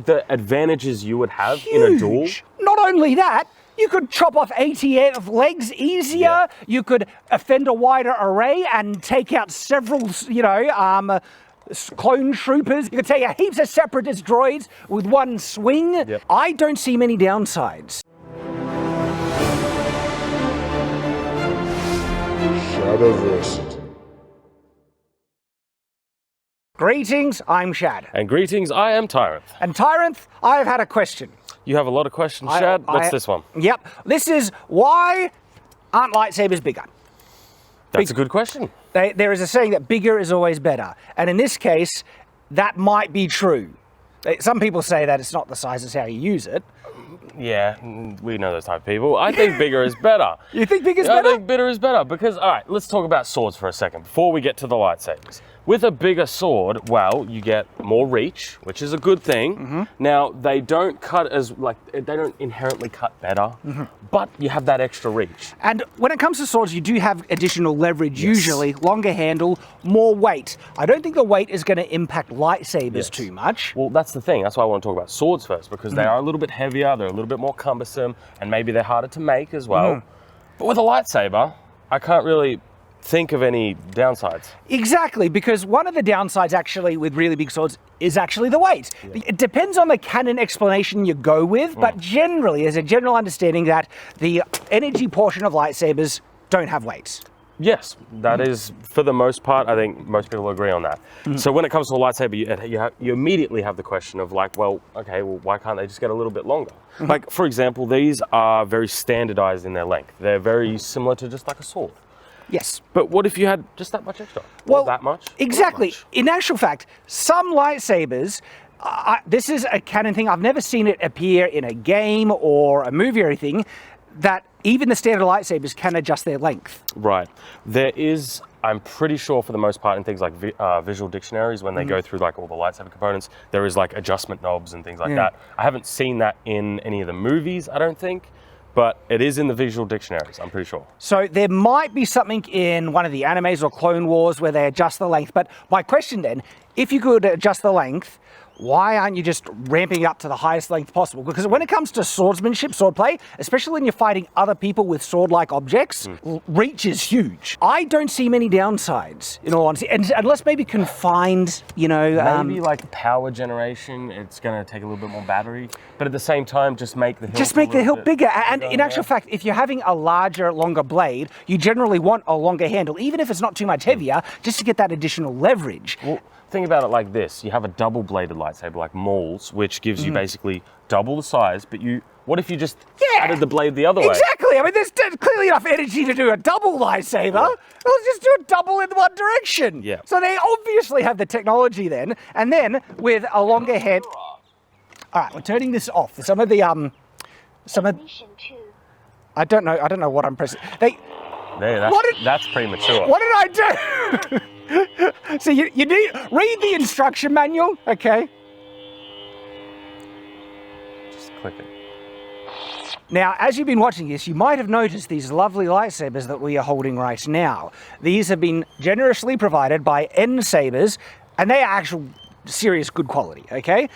the advantages you would have in a duel. Not only that, you could chop off 80 legs easier. Yeah. You could offend a wider array and take out several, clone troopers. You could take out heaps of separatist droids with one swing. Yep. I don't see many downsides. Shadowverse. Greetings, I'm Shad. And greetings, I am Tyrant. And Tyrant, I've had a question. You have a lot of questions, Shad. What's this one? Yep. This is, why aren't lightsabers bigger? That's a good question. There is a saying that bigger is always better. And in this case, that might be true. Some people say that it's not the size, it's how you use it. Yeah, we know those type of people. I think bigger is better. You think bigger is better? I think bigger is better because, all right, let's talk about swords for a second before we get to the lightsabers. With a bigger sword, well, you get more reach, which is a good thing. Now, they don't cut they don't inherently cut better, but you have that extra reach. And when it comes to swords, you do have additional leverage, usually, longer handle, more weight. I don't think the weight is going to impact lightsabers too much. Well, that's the thing. That's why I want to talk about swords first, because they are a little bit heavier, they're a little bit more cumbersome, and maybe they're harder to make as well. But with a lightsaber, I can't really think of any downsides. Exactly, because one of the downsides actually with really big swords is actually the weight. It depends on the canon explanation you go with, but generally, there's a general understanding that the energy portion of lightsabers don't have weight. Yes, that is, for the most part, I think most people agree on that. So when it comes to a lightsaber, you immediately have the question of like, well, okay, well, why can't they just get a little bit longer? Like, for example, these are very standardized in their length. They're very similar to just like a sword. Yes. But what if you had just that much extra? Well, or that much? Exactly. That much? In actual fact, some lightsabers, this is a canon thing, I've never seen it appear in a game or a movie or anything, that even the standard lightsabers can adjust their length. Right. There is, I'm pretty sure for the most part in things like visual dictionaries, when they go through like all the lightsaber components, there is like adjustment knobs and things like that. I haven't seen that in any of the movies, I don't think. But it is in the visual dictionaries, I'm pretty sure. So there might be something in one of the animes or Clone Wars where they adjust the length. But my question then, if you could adjust the length, why aren't you just ramping it up to the highest length possible? Because when it comes to swordsmanship, swordplay, especially when you're fighting other people with sword-like objects, reach is huge. I don't see many downsides, in all honesty, unless maybe confined, maybe like power generation, it's going to take a little bit more battery, but at the same time, just make the hilt bigger. And in actual fact, if you're having a larger, longer blade, you generally want a longer handle, even if it's not too much heavier, just to get that additional leverage. Well, think about it like this. You have a double-bladed lightsaber like Maul's, which gives you basically double the size, but what if you just added the blade the other way? Exactly. I mean, there's clearly enough energy to do a double lightsaber. Let's just do a double in one direction. Yeah. So they obviously have the technology then, and then with a longer head. All right, we're turning this off. I don't know what I'm pressing. That's premature. What did I do? So you need read the instruction manual, okay? Just click it. Now, as you've been watching this, you might have noticed these lovely lightsabers that we are holding right now. These have been generously provided by N-Sabers, and they are actual serious good quality, okay?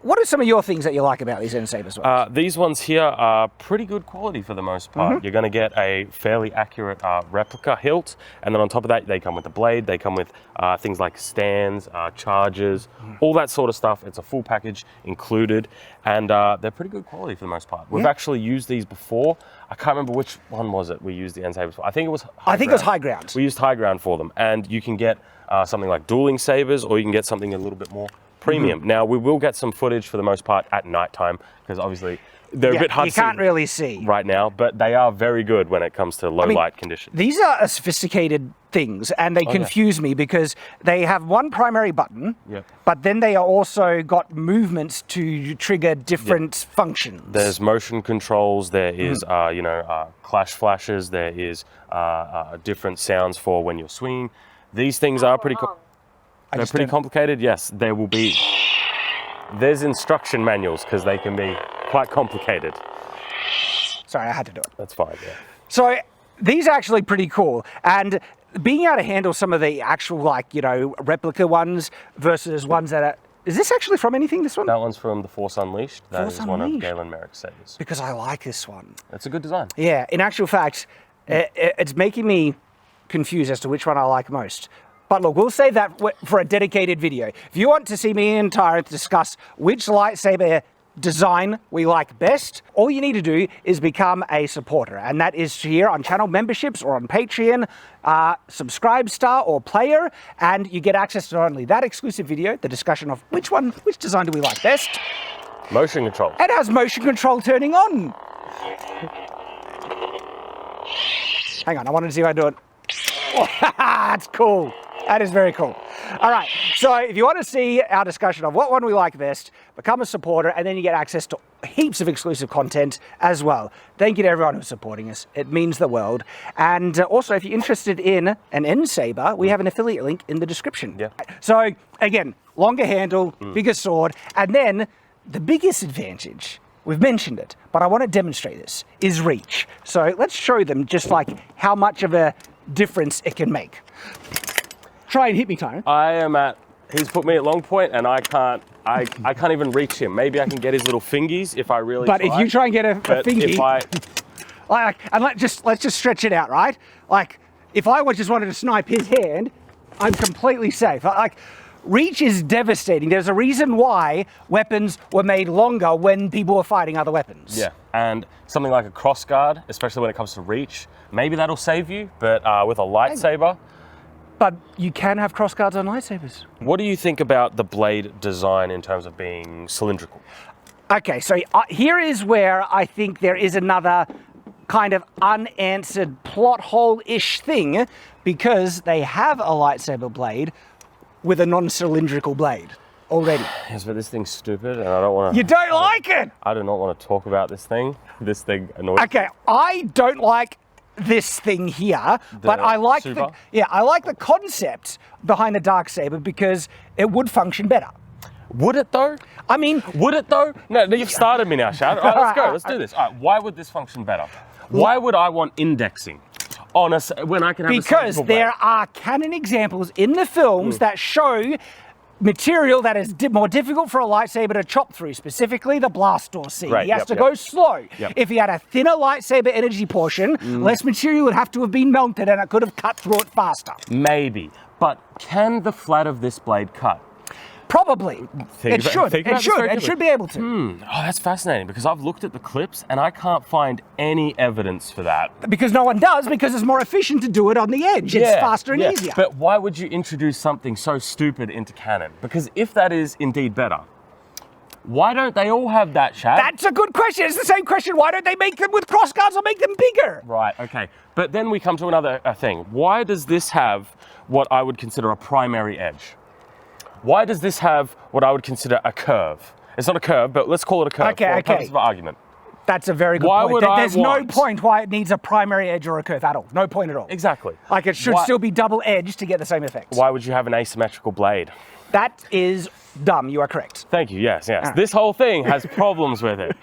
What are some of your things that you like about these N-Sabers? These ones here are pretty good quality for the most part. You're going to get a fairly accurate replica hilt, and then on top of that, they come with a blade, they come with things like stands, chargers, all that sort of stuff. It's a full package included, and they're pretty good quality for the most part. We've actually used these before. I can't remember which one was it we used the N-Sabers for. I think it was High Ground. We used High Ground for them, and you can get something like dueling sabers, or you can get something a little bit more premium. Now, we will get some footage for the most part at nighttime, because obviously they're a bit hard to see. You can't really see right now, but they are very good when it comes to low light conditions. These are sophisticated things, and they confuse me because they have one primary button, but then they are also got movements to trigger different functions. There's motion controls, there is clash flashes, there is different sounds for when you're swinging. These things are pretty complicated. Yes, there will be. There's instruction manuals because they can be quite complicated. Sorry, I had to do it. That's fine, yeah. So these are actually pretty cool. And being able to handle some of the actual, replica ones versus ones that are Is this actually from anything, this one? That one's from The Force Unleashed. That Force is one of Unleashed. Galen Merrick's sabers. Because I like this one. It's a good design. Yeah, in actual fact, it's making me confused as to which one I like most. But look, we'll save that for a dedicated video. If you want to see me and Tyrant discuss which lightsaber design we like best, all you need to do is become a supporter, and that is here on channel memberships or on Patreon, subscribe star or player, and you get access to not only that exclusive video, the discussion of which design do we like best. Motion control. It has motion control turning on. Hang on, I wanted to see if I do it. Oh, that's cool. That is very cool. All right, so if you want to see our discussion of what one we like best, become a supporter, and then you get access to heaps of exclusive content as well. Thank you to everyone who's supporting us. It means the world. And also, if you're interested in an end saber, we have an affiliate link in the description. Yeah. So again, longer handle, bigger sword, and then the biggest advantage, we've mentioned it, but I want to demonstrate this, is reach. So let's show them just like how much of a difference it can make. Try and hit me, Tyrant. He's put me at long point, and I can't even reach him. Maybe I can get his little fingies if I really But try. if you try and get a fingy, and let's just stretch it out, right? Like, if I just wanted to snipe his hand, I'm completely safe. Like, reach is devastating. There's a reason why weapons were made longer when people were fighting other weapons. Yeah, and something like a crossguard, especially when it comes to reach, maybe that'll save you, but with a lightsaber. But you can have crossguards on lightsabers. What do you think about the blade design in terms of being cylindrical? Okay, so here is where I think there is another kind of unanswered plot hole-ish thing, because they have a lightsaber blade with a non-cylindrical blade already. Yes, but this thing's stupid, and I don't want to... You don't like it? I do not want to talk about this thing. This thing annoys me. Okay, I don't like this thing here, but I like I like the concept behind the Darksaber because it would function better. Would it though? I mean, would it though? No, you've started me now, Shad. All right, let's go. Let's do this. All right, why would this function better? Why would I want indexing on when I can have because a there are canon examples in the films that show material that is more difficult for a lightsaber to chop through, specifically the blast door seam. Right, he has to go slow. Yep. If he had a thinner lightsaber energy portion, less material would have to have been melted and it could have cut through it faster. Maybe, but can the flat of this blade cut? Probably. It should be able to. Oh, that's fascinating, because I've looked at the clips and I can't find any evidence for that. Because no one does, because it's more efficient to do it on the edge. It's faster and easier. But why would you introduce something so stupid into canon? Because if that is indeed better, why don't they all have that, Shad? That's a good question. It's the same question. Why don't they make them with crossguards or make them bigger? Right, okay. But then we come to another thing. Why does this have what I would consider a primary edge? Why does this have what I would consider a curve? It's not a curve, but let's call it a curve for the purpose of argument. That's a very good point. There's no point why it needs a primary edge or a curve at all. No point at all. Exactly. Like, it should still be double edged to get the same effect. Why would you have an asymmetrical blade? That is dumb. You are correct. Thank you. Yes. This whole thing has problems with it.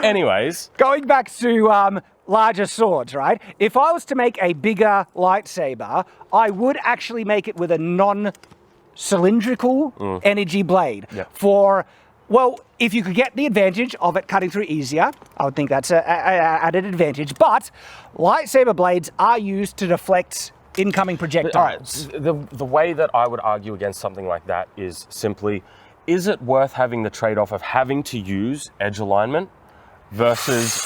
Anyways. Going back to larger swords, right? If I was to make a bigger lightsaber, I would actually make it with a non-cylindrical energy blade. Well, if you could get the advantage of it cutting through easier, I would think that's an added advantage. But lightsaber blades are used to deflect incoming projectiles. All right, the way that I would argue against something like that is simply, is it worth having the trade-off of having to use edge alignment versus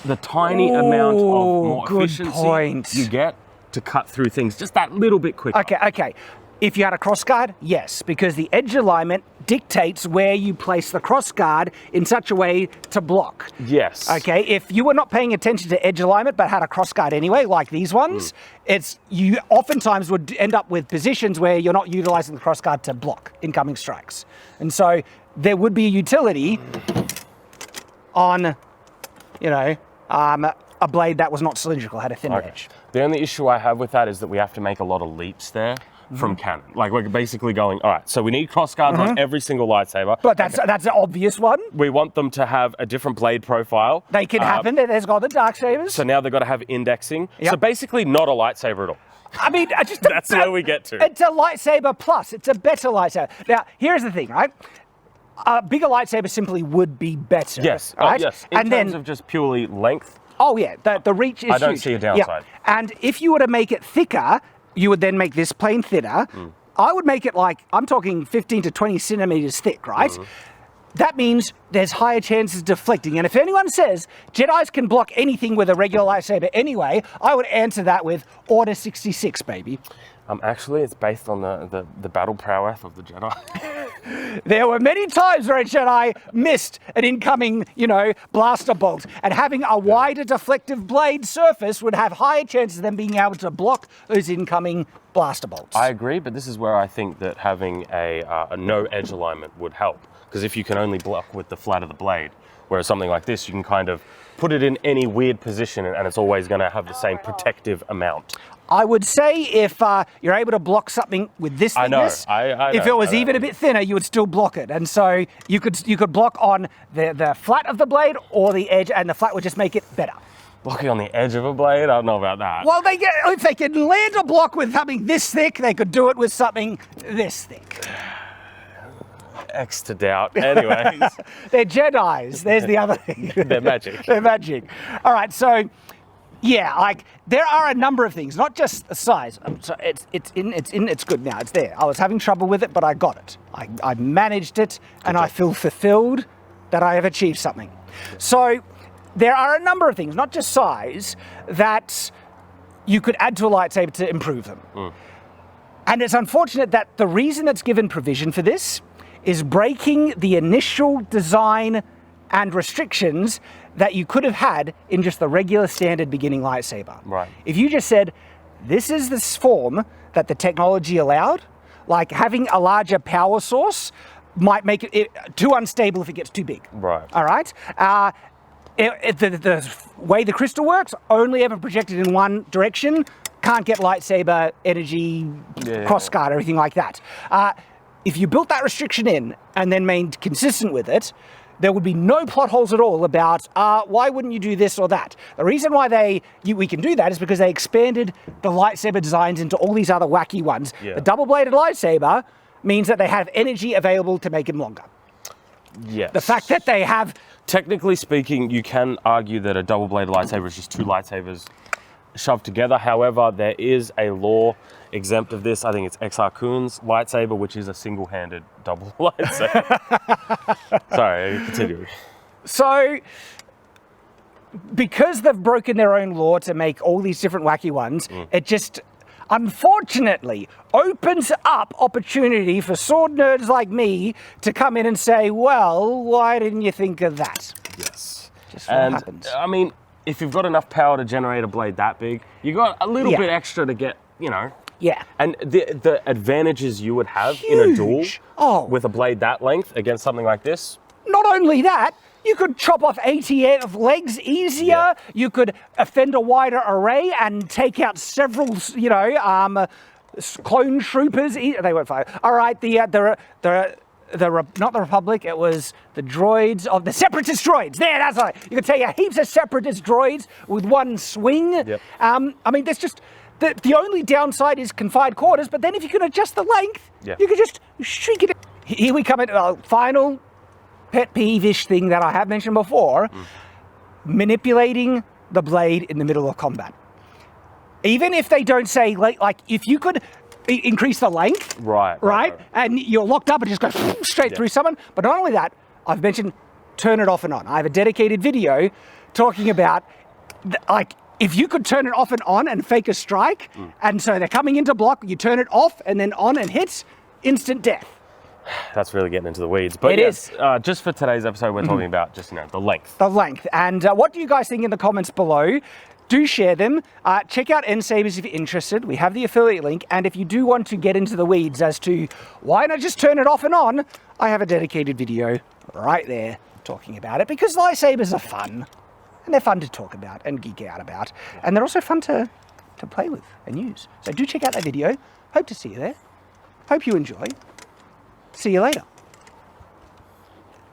the tiny amount of more efficiency you get to cut through things just that little bit quicker? Okay. If you had a crossguard, yes, because the edge alignment dictates where you place the crossguard in such a way to block. Yes. Okay, if you were not paying attention to edge alignment but had a crossguard anyway, like these ones, you oftentimes would end up with positions where you're not utilizing the crossguard to block incoming strikes. And so there would be a utility on, a blade that was not cylindrical, had a thinner edge. The only issue I have with that is that we have to make a lot of leaps there. From canon. Like, we're basically going, all right, so we need crossguards on every single lightsaber. But that's an obvious one. We want them to have a different blade profile. They can happen. There's got the Darksabers. So now they've got to have indexing. So basically not a lightsaber at all. I mean, That's where we get to. It's a lightsaber plus. It's a better lightsaber. Now, here's the thing, right? A bigger lightsaber simply would be better. Yes. Right? Yes. In terms of just purely length. Oh yeah, the reach is huge. I don't see a downside. Yeah. And if you were to make it thicker, you would then make this plane thinner. I would make it like, I'm talking 15 to 20 centimeters thick, right? That means there's higher chances of deflecting. And if anyone says Jedis can block anything with a regular lightsaber anyway, I would answer that with Order 66, baby. Actually, it's based on the battle prowess of the Jedi. There were many times where a Jedi missed an incoming, blaster bolt, and having a wider deflective blade surface would have higher chances of them being able to block those incoming blaster bolts. I agree, but this is where I think that having a no edge alignment would help. Because if you can only block with the flat of the blade, whereas something like this, you can kind of put it in any weird position and it's always going to have the same protective amount. I would say if you're able to block something with this thickness, if it was even a bit thinner, you would still block it. And so you could block on the flat of the blade or the edge, and the flat would just make it better. Blocking on the edge of a blade? I don't know about that. Well, if they could land a block with something this thick, they could do it with something this thick. X to doubt. Anyways. They're Jedis. There's the other thing. They're magic. They're magic. All right, so yeah, like there are a number of things, not just the size. So it's good now. It's there. I was having trouble with it, but I got it. I managed it, and I feel fulfilled that I have achieved something. So there are a number of things, not just size, that you could add to a lightsaber to improve them. And it's unfortunate that the reason that's given provision for this is breaking the initial design and restrictions that you could have had in just the regular standard beginning lightsaber. Right. If you just said, this is the form that the technology allowed, like having a larger power source might make it too unstable if it gets too big. Right. All right? The way the crystal works, only ever projected in one direction, can't get lightsaber energy, crossguard, everything like that. If you built that restriction in and then remained consistent with it, there would be no plot holes at all about why wouldn't you do this or that. The reason why we can do that is because they expanded the lightsaber designs into all these other wacky ones. Yeah. The double-bladed lightsaber means that they have energy available to make them longer. Yes. The fact that they have... Technically speaking, you can argue that a double-bladed lightsaber is just two lightsabers shoved together. However, there is a law exempt of this. I think it's Exar Kun's lightsaber, which is a single-handed double lightsaber. Sorry, continue. So, because they've broken their own law to make all these different wacky ones, it just, unfortunately, opens up opportunity for sword nerds like me to come in and say, well, why didn't you think of that? Yes. Just what happens. I mean, if you've got enough power to generate a blade that big, you got a little bit extra to get, Yeah. And the advantages you would have in a duel with a blade that length against something like this. Not only that, you could chop off 80 of legs easier. Yeah. You could offend a wider array and take out several, clone troopers. They won't fire. All right, not the Republic, it was the droids of the Separatist droids. There, that's right. You could take out heaps of Separatist droids with one swing. Yep. I mean, there's just... The only downside is confined quarters, but then if you can adjust the length, you can just shrink it. Here we come at a final pet peeve-ish thing that I have mentioned before, manipulating the blade in the middle of combat. Even if they don't say, like if you could increase the length, right, and you're locked up and just go straight through someone, but not only that, I've mentioned turn it off and on. I have a dedicated video talking about, if you could turn it off and on and fake a strike, and so they're coming into block, you turn it off and then on and hit, instant death. That's really getting into the weeds. But just for today's episode, we're talking about just, the length. The length. And what do you guys think in the comments below? Do share them. Check out N-Sabers if you're interested. We have the affiliate link. And if you do want to get into the weeds as to why not just turn it off and on, I have a dedicated video right there talking about it, because lightsabers are fun. And they're fun to talk about and geek out about. And they're also fun to play with and use. So do check out that video. Hope to see you there. Hope you enjoy. See you later.